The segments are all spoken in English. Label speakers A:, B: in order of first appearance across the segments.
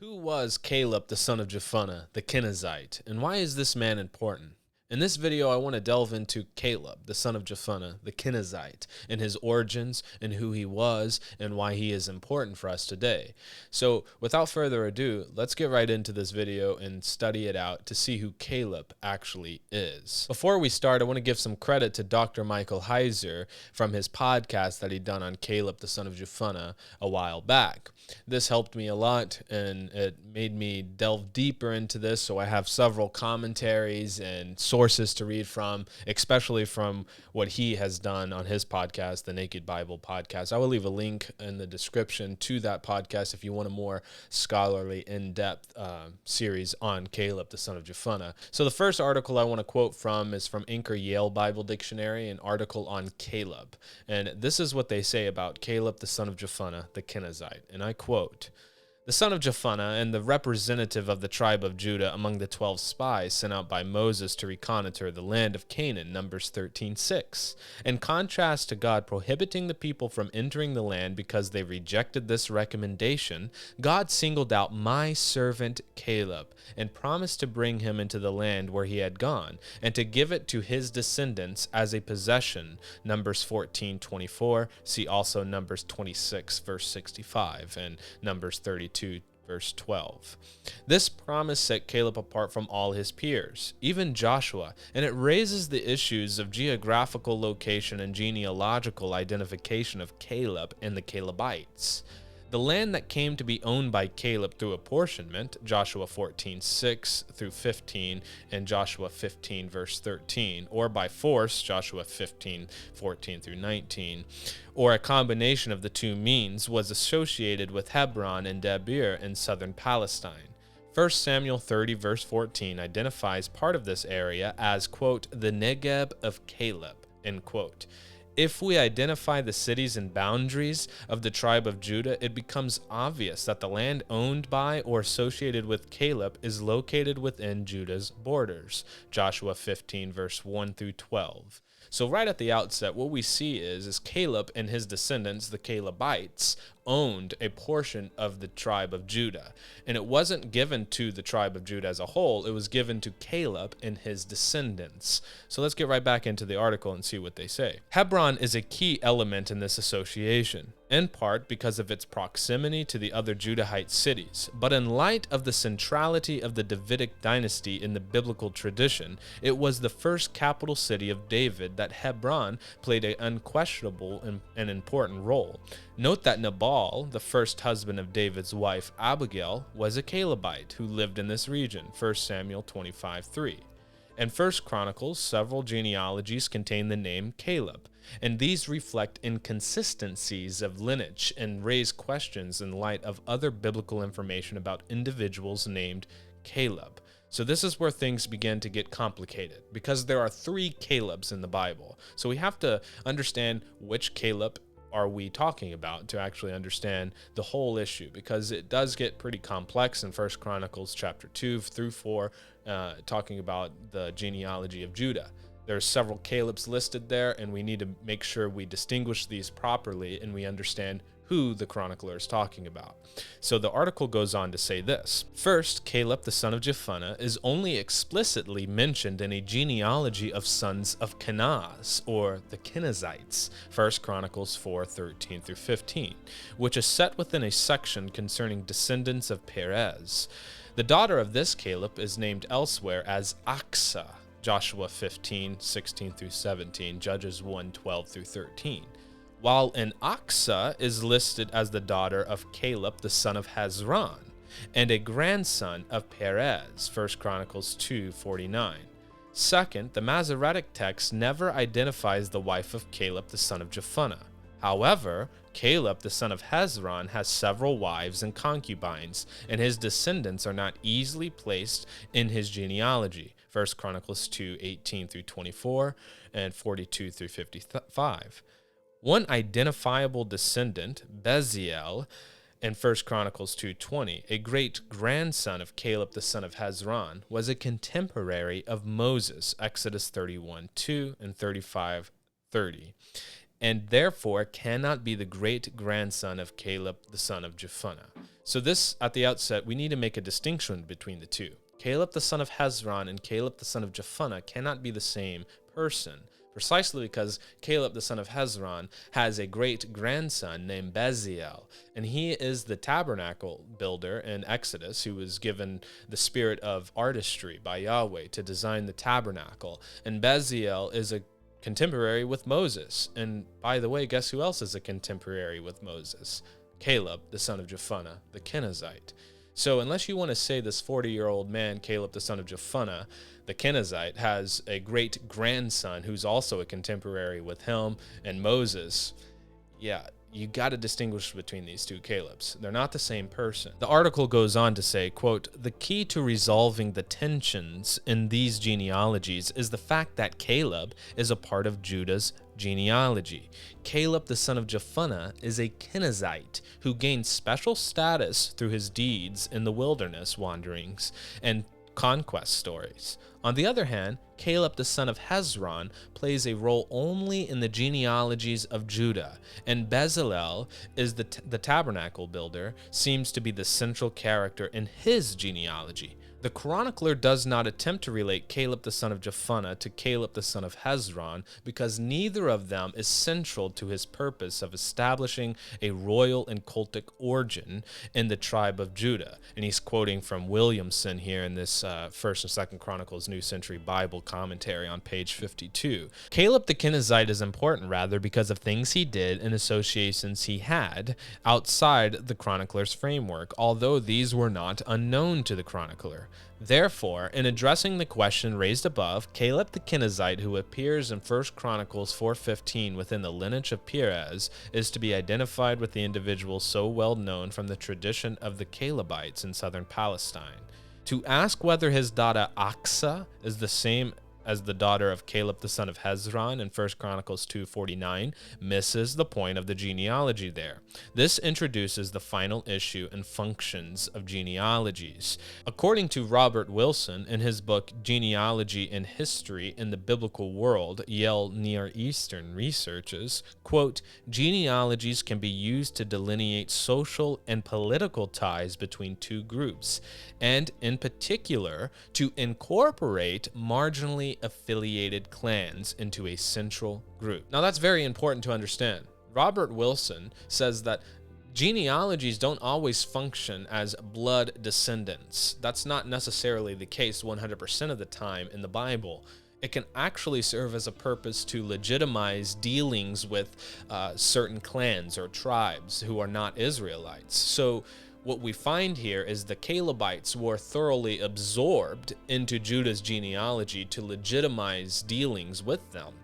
A: Who was Caleb, the son of Jephunneh, the Kenizzite, and why is this man important? In this video, I want to delve into Caleb, the son of Jephunneh, the Kenizzite, and his origins, and who he was, and why he is important for us today. So, without further ado, let's get right into this video and study it out to see who Caleb actually is. Before we start, I want to give some credit to Dr. Michael Heiser from his podcast that he done on Caleb, the son of Jephunneh, a while back. This helped me a lot, and it made me delve deeper into this, so I have several commentaries and sources to read from, especially from what he has done on his podcast, the Naked Bible Podcast. I will leave a link in the description to that podcast if you want a more scholarly, in-depth series on Caleb, the son of Jephunneh. So the first article I want to quote from is from Anchor Yale Bible Dictionary, an article on Caleb. And this is what they say about Caleb, the son of Jephunneh, the Kenizzite. And I quote, "The son of Jephunneh and the representative of the tribe of Judah among the 12 spies sent out by Moses to reconnoiter the land of Canaan, Numbers 13:6. In contrast to God prohibiting the people from entering the land because they rejected this recommendation, God singled out my servant Caleb and promised to bring him into the land where he had gone and to give it to his descendants as a possession, Numbers 14:24. See also Numbers 26, verse 65, and Numbers 32, verse 12. This promise set Caleb apart from all his peers, even Joshua, and it raises the issues of geographical location and genealogical identification of Caleb and the Calebites. The land that came to be owned by Caleb through apportionment, Joshua 14:6 through 15 and Joshua 15 verse 13, or by force, Joshua 15:14 through 19, or a combination of the two means, was associated with Hebron and Debir in southern Palestine. 1 Samuel 30 verse 14 identifies part of this area as, quote, the Negeb of Caleb, end quote. If we identify the cities and boundaries of the tribe of Judah, it becomes obvious that the land owned by or associated with Caleb is located within Judah's borders. Joshua 15, verse 1 through 12. So right at the outset, what we see is Caleb and his descendants, the Calebites, owned a portion of the tribe of Judah. And it wasn't given to the tribe of Judah as a whole, it was given to Caleb and his descendants. So let's get right back into the article and see what they say. Hebron is a key element in this association, in part because of its proximity to the other Judahite cities. But in light of the centrality of the Davidic dynasty in the biblical tradition, it was the first capital city of David that Hebron played an unquestionable and important role. Note that Nabal, the first husband of David's wife Abigail, was a Calebite who lived in this region, 1 Samuel 25:3. In 1 Chronicles, several genealogies contain the name Caleb, and these reflect inconsistencies of lineage and raise questions in light of other biblical information about individuals named Caleb. So this is where things begin to get complicated, because there are 3 Calebs in the Bible. So we have to understand which Caleb are we talking about to actually understand the whole issue, because it does get pretty complex in 1 Chronicles chapter 2 through 4, talking about the genealogy of Judah. There are several Calebs listed there, and we need to make sure we distinguish these properly and we understand who the chronicler is talking about. So the article goes on to say this. First, Caleb, the son of Jephunneh, is only explicitly mentioned in a genealogy of sons of Kenaz, or the Kenizzites, 1 Chronicles 4:13 through 15, which is set within a section concerning descendants of Perez. The daughter of this Caleb is named elsewhere as Achsah, Joshua 15:16 through 17, Judges 1:12 through 13. While an Achsah is listed as the daughter of Caleb, the son of Hezron, and a grandson of Perez, 1 Chronicles 2:49. Second, the Masoretic text never identifies the wife of Caleb, the son of Jephunneh. However, Caleb, the son of Hezron, has several wives and concubines, and his descendants are not easily placed in his genealogy, 1 Chronicles 2:18 through 24 and 42 through 55. One identifiable descendant, Bezalel, in 1 Chronicles 2:20, a great-grandson of Caleb the son of Hezron, was a contemporary of Moses, Exodus 31:2 and 35:30. and therefore cannot be the great-grandson of Caleb, the son of Jephunneh. So this, at the outset, we need to make a distinction between the two. Caleb, the son of Hezron, and Caleb, the son of Jephunneh, cannot be the same person, precisely because Caleb, the son of Hezron, has a great-grandson named Bezalel, and he is the tabernacle builder in Exodus who was given the spirit of artistry by Yahweh to design the tabernacle. And Bezalel is a contemporary with Moses. And by the way, guess who else is a contemporary with Moses? Caleb, the son of Jephunneh, the Kenizzite. So unless you want to say this 40-year-old man, Caleb, the son of Jephunneh, the Kenizzite, has a great-grandson who's also a contemporary with him and Moses, yeah, you got to distinguish between these two Calebs. They're not the same person. The article goes on to say, quote, "The key to resolving the tensions in these genealogies is the fact that Caleb is a part of Judah's genealogy. Caleb, the son of Jephunneh, is a Kenizzite who gained special status through his deeds in the wilderness wanderings and conquest stories. On the other hand, Caleb, the son of Hezron, plays a role only in the genealogies of Judah, and Bezalel is the tabernacle builder, seems to be the central character in his genealogy. The chronicler does not attempt to relate Caleb, the son of Jephunneh, to Caleb, the son of Hezron, because neither of them is central to his purpose of establishing a royal and cultic origin in the tribe of Judah." And he's quoting from Williamson here in this 1st and 2nd Chronicles New Century Bible commentary on page 52. Caleb the Kenizzite is important, rather, because of things he did and associations he had outside the chronicler's framework, although these were not unknown to the chronicler. Therefore, in addressing the question raised above, Caleb the Kenizzite, who appears in 1 Chronicles 4:15 within the lineage of Perez, is to be identified with the individual so well known from the tradition of the Calebites in southern Palestine. To ask whether his daughter Aksa is the same as the daughter of Caleb the son of Hezron in 1 Chronicles 2:49 misses the point of the genealogy there. This introduces the final issue and functions of genealogies. According to Robert Wilson in his book Genealogy and History in the Biblical World, Yale Near Eastern Researches, quote, "Genealogies can be used to delineate social and political ties between two groups, and in particular to incorporate marginally affiliated clans into a central group." Now that's very important to understand. Robert Wilson says that genealogies don't always function as blood descendants. That's not necessarily the case 100% of the time in the Bible. It can actually serve as a purpose to legitimize dealings with certain clans or tribes who are not Israelites. So what we find here is the Calebites were thoroughly absorbed into Judah's genealogy to legitimize dealings with them.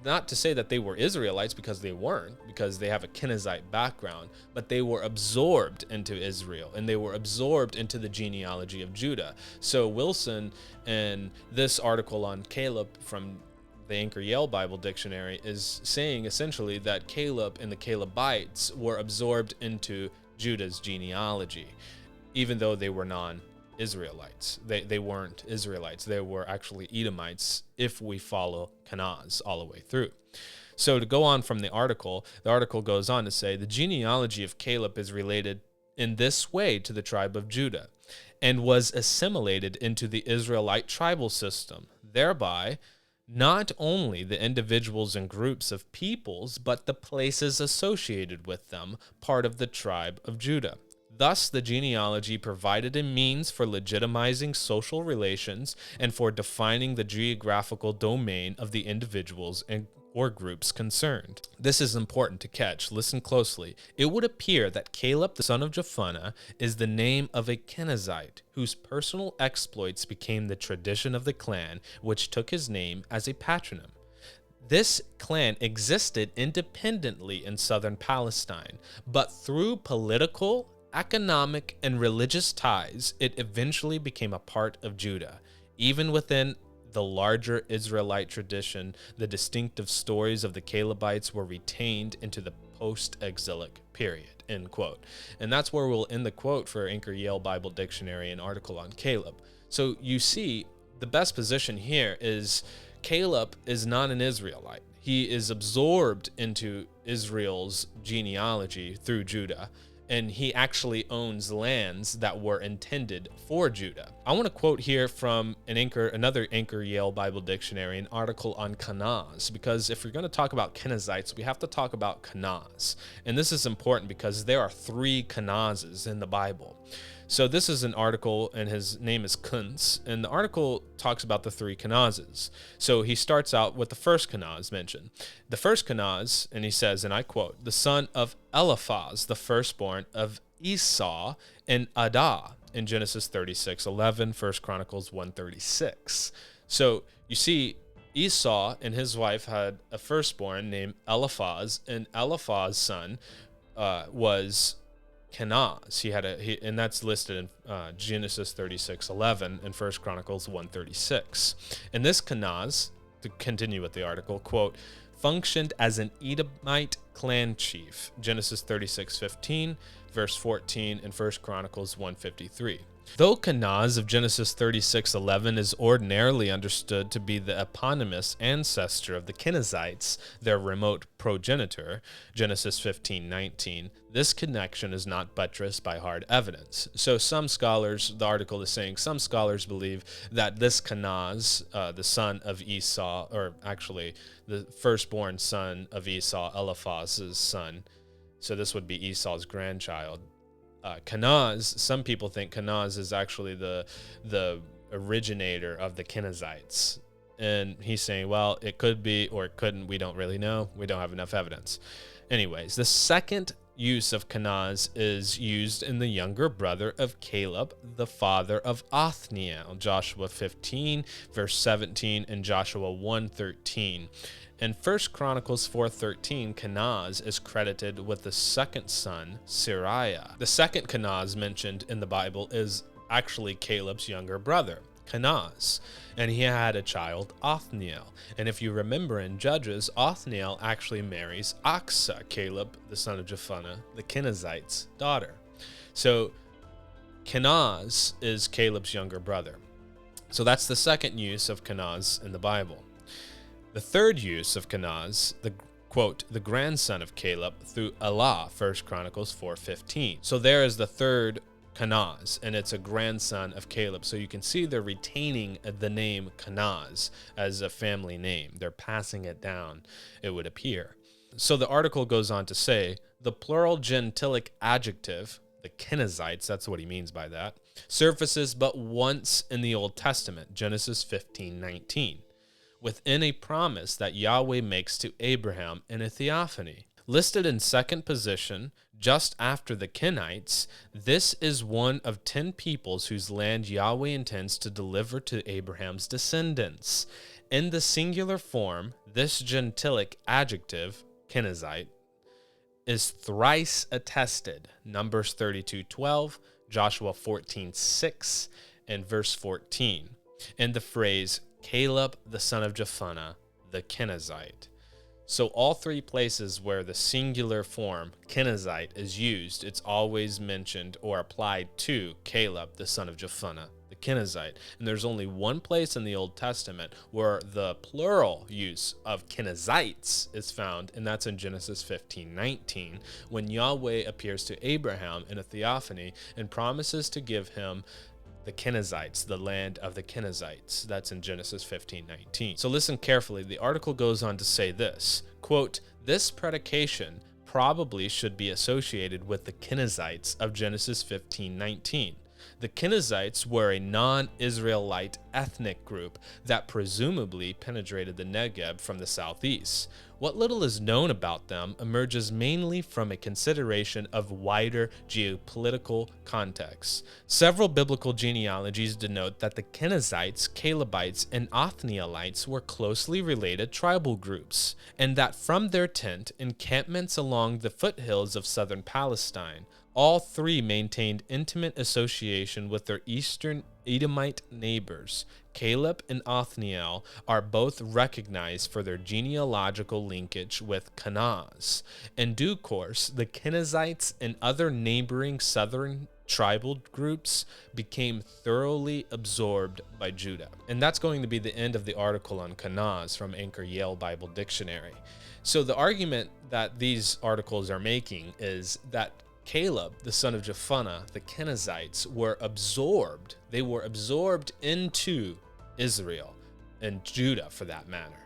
A: Not to say that they were Israelites, because they weren't, because they have a Kenizzite background, but they were absorbed into Israel, and they were absorbed into the genealogy of Judah. So Wilson, in this article on Caleb from the Anchor Yale Bible Dictionary, is saying essentially that Caleb and the Calebites were absorbed into Judah's genealogy, even though they were non-Israelites. They weren't Israelites. They were actually Edomites if we follow Kenaz all the way through. So to go on from the article goes on to say the genealogy of Caleb is related in this way to the tribe of Judah and was assimilated into the Israelite tribal system, thereby not only the individuals and groups of peoples, but the places associated with them, part of the tribe of Judah. Thus, the genealogy provided a means for legitimizing social relations and for defining the geographical domain of the individuals and or groups concerned. This is important to catch. Listen closely. It would appear that Caleb, the son of Jephunneh, is the name of a Kenizzite, whose personal exploits became the tradition of the clan, which took his name as a patronym. This clan existed independently in southern Palestine, but through political, economic, and religious ties, it eventually became a part of Judah. Even within the larger Israelite tradition, the distinctive stories of the Calebites were retained into the post-exilic period, end quote. And that's where we'll end the quote for Anchor Yale Bible Dictionary, an article on Caleb. So you see, the best position here is Caleb is not an Israelite. He is absorbed into Israel's genealogy through Judah, and he actually owns lands that were intended for Judah. I want to quote here from another Anchor Yale Bible Dictionary, an article on Kenaz, because if you're going to talk about Kenizzites, we have to talk about Kenaz. And this is important because there are 3 Kenazes in the Bible. So this is an article, and his name is Kuntz, and the article talks about the 3 Kenazes. So he starts out with the first Kenaz mentioned. The first Kenaz, and he says, and I quote, the son of Eliphaz, the firstborn of Esau and Adah, in Genesis 36:11, 1 Chronicles 1:36. So you see, Esau and his wife had a firstborn named Eliphaz, and Eliphaz's son was Kenaz. And that's listed in Genesis 36:11 and 1 Chronicles 1:36. And this Kenaz, to continue with the article, quote, functioned as an Edomite clan chief, Genesis 36:15, verse 14, and 1 Chronicles 1:53. Though Kenaz of Genesis 36:11 is ordinarily understood to be the eponymous ancestor of the Kenizzites, their remote progenitor, Genesis 15:19, this connection is not buttressed by hard evidence. So some scholars, the article is saying, some scholars believe that this Kenaz, the son of Esau, or actually the firstborn son of Esau, Eliphaz's son, so this would be Esau's grandchild, Kenaz, some people think Kenaz is actually the originator of the Kenizzites. And he's saying, well, it could be or it couldn't. We don't really know. We don't have enough evidence. Anyways, the second use of Kenaz is used in the younger brother of Caleb, the father of Othniel, Joshua 15, verse 17, and Joshua 1:13. In 1 Chronicles 4:13, Kenaz is credited with the second son, Sariah. The second Kenaz mentioned in the Bible is actually Caleb's younger brother, Kenaz, and he had a child, Othniel. And if you remember in Judges, Othniel actually marries Achsah, Caleb, the son of Jephunneh, the Kenizzite's daughter. So Kenaz is Caleb's younger brother. So that's the second use of Kenaz in the Bible. The third use of Kenaz, the grandson of Caleb, through Elah, 1 Chronicles 4:15. So there is the third Kenaz, and it's a grandson of Caleb. So you can see they're retaining the name Kenaz as a family name. They're passing it down, it would appear. So the article goes on to say, the plural gentilic adjective, the Kenizzites, that's what he means by that, surfaces but once in the Old Testament, Genesis 15:19. Within a promise that Yahweh makes to Abraham in a theophany. Listed in second position, just after the Kenites, this is one of 10 peoples whose land Yahweh intends to deliver to Abraham's descendants. In the singular form, this gentilic adjective, Kenizzite, is thrice attested, Numbers 32:12, Joshua 14:6, and verse 14, and the phrase, Caleb, the son of Jephunneh, the Kenizzite. So all 3 places where the singular form, Kenizzite, is used, it's always mentioned or applied to Caleb, the son of Jephunneh, the Kenizzite. And there's only one place in the Old Testament where the plural use of Kenizzites is found, and that's in Genesis 15:19, when Yahweh appears to Abraham in a theophany and promises to give him the Kenizzites, the land of the Kenizzites. That's in Genesis 15:19. So listen carefully. The article goes on to say this, quote, this predication probably should be associated with the Kenizzites of Genesis 15:19. The Kenizzites were a non-Israelite ethnic group that presumably penetrated the Negev from the southeast. What little is known about them emerges mainly from a consideration of wider geopolitical context. Several biblical genealogies denote that the Kenizzites, Calebites, and Othnielites were closely related tribal groups, and that from their tent encampments along the foothills of southern Palestine, all 3 maintained intimate association with their eastern Edomite neighbors. Caleb and Othniel are both recognized for their genealogical linkage with Kenaz. In due course, the Kenizzites and other neighboring southern tribal groups became thoroughly absorbed by Judah. And that's going to be the end of the article on Kenaz from Anchor Yale Bible Dictionary. So the argument that these articles are making is that Caleb, the son of Jephunneh, the Kenizzites, were absorbed. They were absorbed into Israel and Judah, for that matter.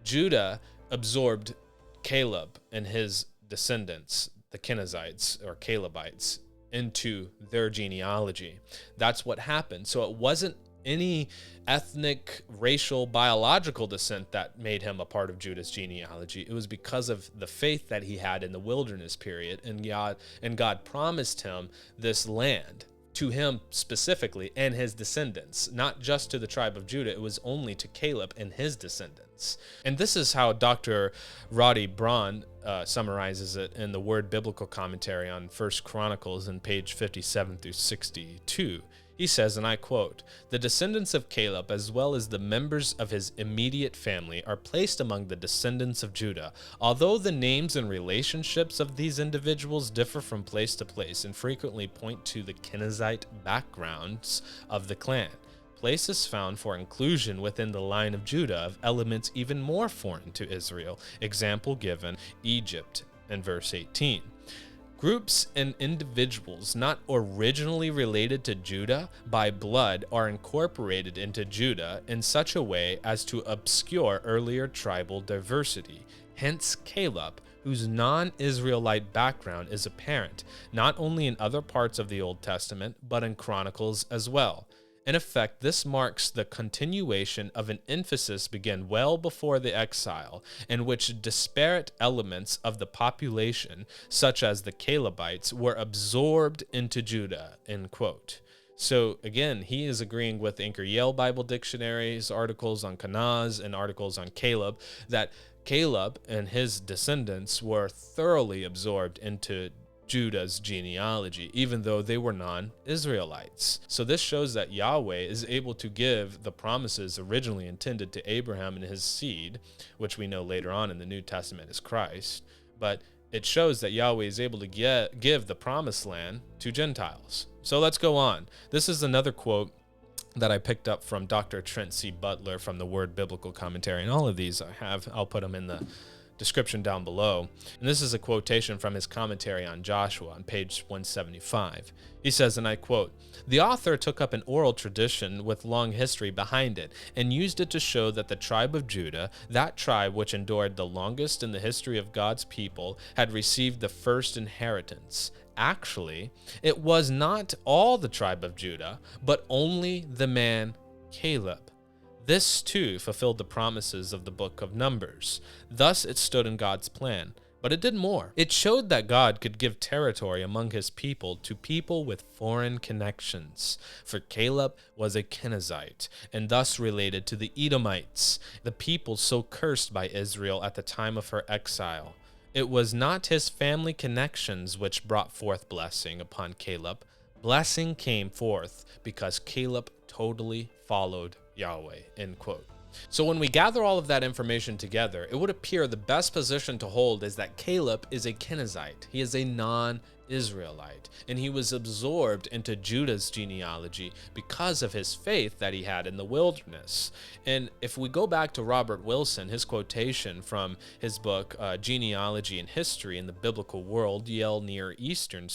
A: Judah absorbed Caleb and his descendants, the Kenizzites or Calebites, into their genealogy. That's what happened. So it wasn't any ethnic, racial, biological descent that made him a part of Judah's genealogy. It was because of the faith that he had in the wilderness period, and God promised him this land, to him specifically and his descendants, not just to the tribe of Judah. It was only to Caleb and his descendants. And this is how Dr. Roddy Braun summarizes it in the Word Biblical Commentary on 1 Chronicles in page 57 through 62. He says, and I quote, "The descendants of Caleb, as well as the members of his immediate family, are placed among the descendants of Judah. Although the names and relationships of these individuals differ from place to place and frequently point to the Kenizzite backgrounds of the clan, place is found for inclusion within the line of Judah of elements even more foreign to Israel. Example given, Egypt," in verse 18. Groups and individuals not originally related to Judah by blood are incorporated into Judah in such a way as to obscure earlier tribal diversity. Hence, Caleb, whose non-Israelite background is apparent not only in other parts of the Old Testament, but in Chronicles as well. In effect, this marks the continuation of an emphasis began well before the exile, in which disparate elements of the population, such as the Calebites, were absorbed into Judah, end quote. So again, he is agreeing with Anchor Yale Bible Dictionary's articles on Kenaz and articles on Caleb, that Caleb and his descendants were thoroughly absorbed into Judah's genealogy, even though they were non-Israelites. So this shows that Yahweh is able to give the promises originally intended to Abraham and his seed, which we know later on in the New Testament is Christ, but it shows that Yahweh is able to give the promised land to Gentiles. So let's go on. This is another quote that I picked up from Dr. Trent C. Butler from the Word Biblical Commentary, and all of these I'll put them in the description down below. And this is a quotation from his commentary on Joshua on page 175. He says, and I quote, "The author took up an oral tradition with long history behind it and used it to show that the tribe of Judah, that tribe which endured the longest in the history of God's people, had received the first inheritance. Actually, it was not all the tribe of Judah, but only the man Caleb. This, too, fulfilled the promises of the book of Numbers. Thus it stood in God's plan. But it did more. It showed that God could give territory among his people to people with foreign connections. For Caleb was a Kenizzite, and thus related to the Edomites, the people so cursed by Israel at the time of her exile. It was not his family connections which brought forth blessing upon Caleb. Blessing came forth because Caleb totally followed Yahweh," end quote. So when we gather all of that information together, it would appear the best position to hold is that Caleb is a Kenizzite. He is a non-Israelite, and he was absorbed into Judah's genealogy because of his faith that he had in the wilderness. And if we go back to Robert Wilson, his quotation from his book, Genealogy and History in the Biblical World, Yale Near Eastern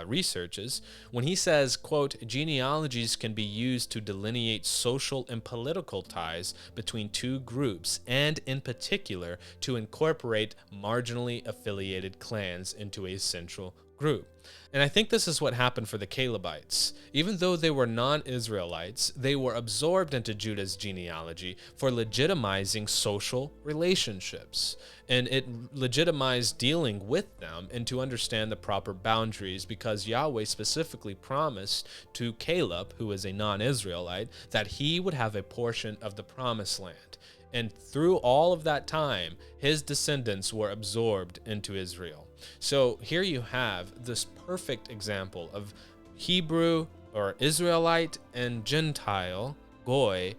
A: Researches, when he says, quote, "Genealogies can be used to delineate social and political ties between two groups, and in particular to incorporate marginally affiliated clans into a central group." And I think this is what happened for the Calebites. Even though they were non-Israelites, they were absorbed into Judah's genealogy for legitimizing social relationships. And it legitimized dealing with them and to understand the proper boundaries, because Yahweh specifically promised to Caleb, who is a non-Israelite, that he would have a portion of the promised land. And through all of that time, his descendants were absorbed into Israel. So here you have this perfect example of Hebrew or Israelite and Gentile, Goy,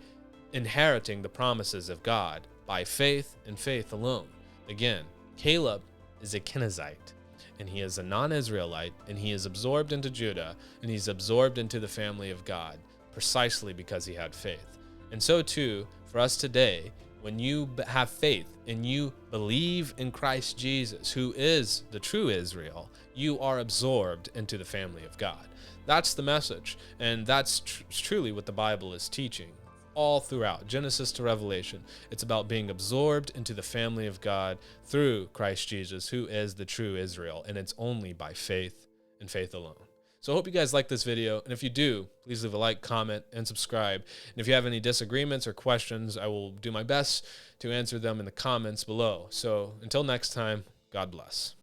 A: inheriting the promises of God by faith and faith alone. Again, Caleb is a Kenizzite, and he is a non-Israelite, and he is absorbed into Judah, and he's absorbed into the family of God, precisely because he had faith. And so too, for us today, when you have faith and you believe in Christ Jesus, who is the true Israel, you are absorbed into the family of God. That's the message, and that's truly what the Bible is teaching. All throughout, Genesis to Revelation, it's about being absorbed into the family of God through Christ Jesus, who is the true Israel, and it's only by faith and faith alone. So I hope you guys like this video, and if you do, please leave a like, comment, and subscribe. And if you have any disagreements or questions, I will do my best to answer them in the comments below. So until next time, God bless.